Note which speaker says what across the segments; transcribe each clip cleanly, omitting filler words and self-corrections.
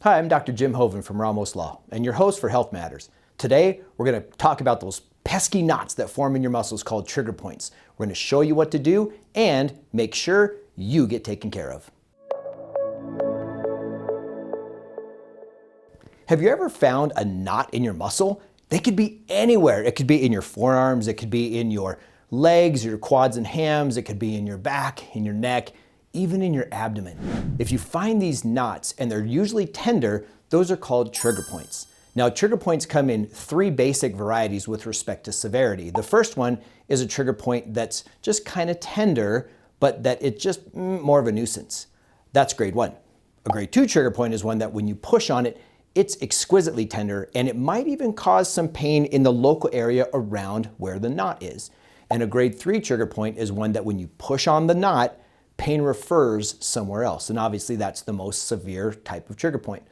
Speaker 1: Hi, I'm Dr. Jim Hoven from Ramos Law, and your host for Health Matters. Today, we're going to talk about those pesky knots that form in your muscles called trigger points. We're going to show you what to do and make sure you get taken care of. Have you ever found a knot in your muscle? They could be anywhere. It could be in your forearms, it could be in your legs, your quads and hams, it could be in your back, in your neck, even in your abdomen. If you find these knots, and they're usually tender, those are called trigger points. Now, trigger points come in three basic varieties with respect to severity. The first one is a trigger point that's just kind of tender, but that it's just more of a nuisance. That's grade 1. A grade 2 trigger point is one that when you push on it, it's exquisitely tender, and it might even cause some pain in the local area around where the knot is. And a grade 3 trigger point is one that when you push on the knot, pain refers somewhere else. And obviously that's the most severe type of trigger point.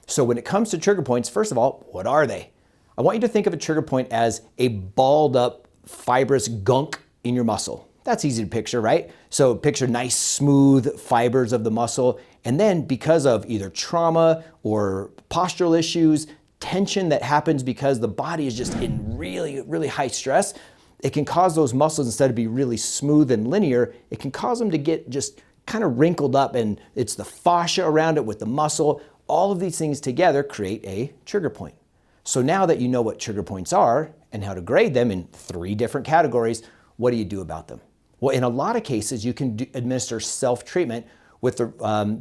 Speaker 1: So when it comes to trigger points, first of all, what are they? I want you to think of a trigger point as a balled up fibrous gunk in your muscle. That's easy to picture, right? So picture nice smooth fibers of the muscle. And then because of either trauma or postural issues, tension that happens because the body is just in really high stress, it can cause those muscles, instead of be really smooth and linear, it can cause them to get just kind of wrinkled up, and it's the fascia around it with the muscle. All of these things together create a trigger point. So now that you know what trigger points are and how to grade them in 3 different categories, what do you do about them? Well, in a lot of cases, you can administer self-treatment with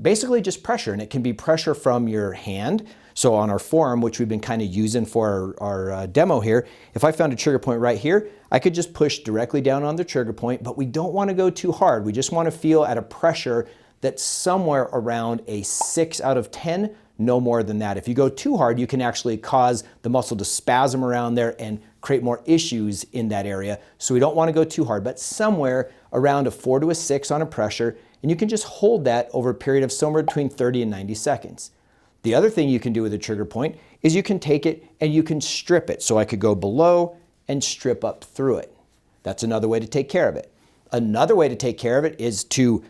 Speaker 1: basically just pressure, and it can be pressure from your hand. So on our forearm, which we've been kind of using for our demo here, if I found a trigger point right here, I could just push directly down on the trigger point, but we don't want to go too hard. We just want to feel at a pressure that's somewhere around a 6 out of 10, no more than that. If you go too hard, you can actually cause the muscle to spasm around there and create more issues in that area. So we don't want to go too hard, but somewhere around a 4 to a 6 on a pressure, and you can just hold that over a period of somewhere between 30 and 90 seconds. The other thing you can do with a trigger point is you can take it and you can strip it. So I could go below and strip up through it. That's another way to take care of it. Another way to take care of it is to,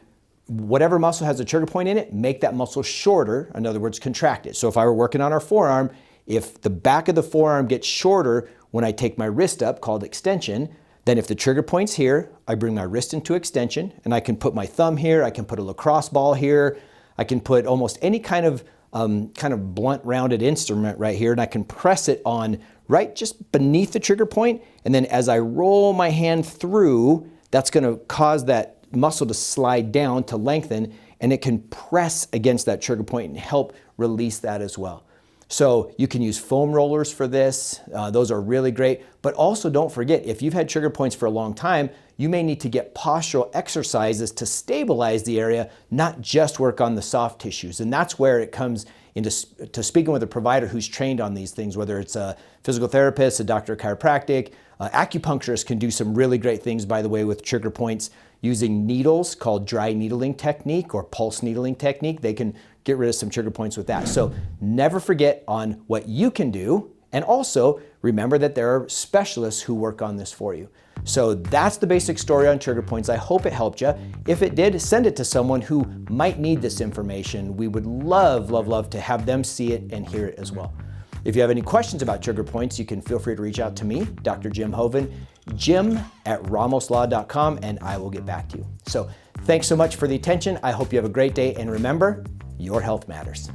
Speaker 1: whatever muscle has a trigger point in it, make that muscle shorter, in other words, contract it. So if I were working on our forearm, if the back of the forearm gets shorter when I take my wrist up, called extension, then if the trigger point's here, I bring my wrist into extension, and I can put my thumb here, I can put a lacrosse ball here, I can put almost any kind of blunt rounded instrument right here, and I can press it on right just beneath the trigger point, and then as I roll my hand through, that's going to cause that muscle to slide down to lengthen, and it can press against that trigger point and help release that as well. So you can use foam rollers for this. Those are really great. But also don't forget, if you've had trigger points for a long time, you may need to get postural exercises to stabilize the area, not just work on the soft tissues. And that's where it comes into speaking with a provider who's trained on these things, whether it's a physical therapist, a doctor of chiropractic. Acupuncturists can do some really great things, by the way, with trigger points using needles called dry needling technique or pulse needling technique. They can get rid of some trigger points with that. So never forget on what you can do, and also remember that there are specialists who work on this for you. So that's the basic story on trigger points. I hope it helped you. If it did, send it to someone who might need this information. We would love to have them see it and hear it as well. If you have any questions about trigger points, you can feel free to reach out to me, Dr. Jim Hoven, jim@ramoslaw.com, and I will get back to you. So thanks so much for the attention. I hope you have a great day, and remember, your health matters.